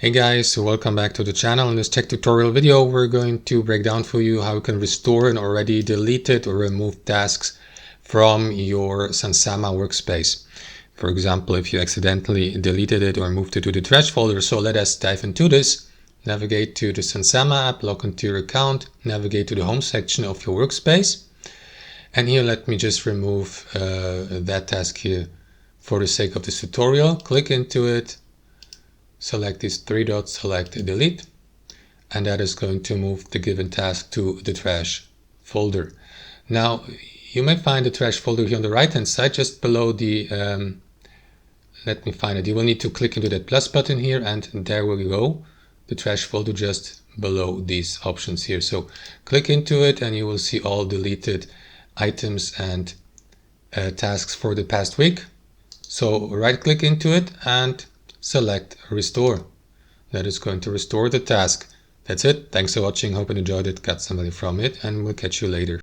Hey guys, so welcome back to the channel. In this tech tutorial video, we're going to break down for you how you can restore an already deleted or removed tasks from your Sunsama workspace. For example, if you accidentally deleted it or moved it to the trash folder. So let us dive into this. Navigate to the Sunsama app, log into your account, navigate to the home section of your workspace. And here, let me just remove that task here for the sake of this tutorial. Click into it. Select these three dots, select delete, and that is going to move the given task to the trash folder. Now, you may find the trash folder here on the right hand side, just below the, let me find it. You will need to click into that plus button here, and there we go. The trash folder just below these options here. So click into it and you will see all deleted items and tasks for the past week. So right click into it and select restore. That is going to restore the task. That's it. Thanks for watching. Hope you enjoyed it, got some value from it, and we'll catch you later.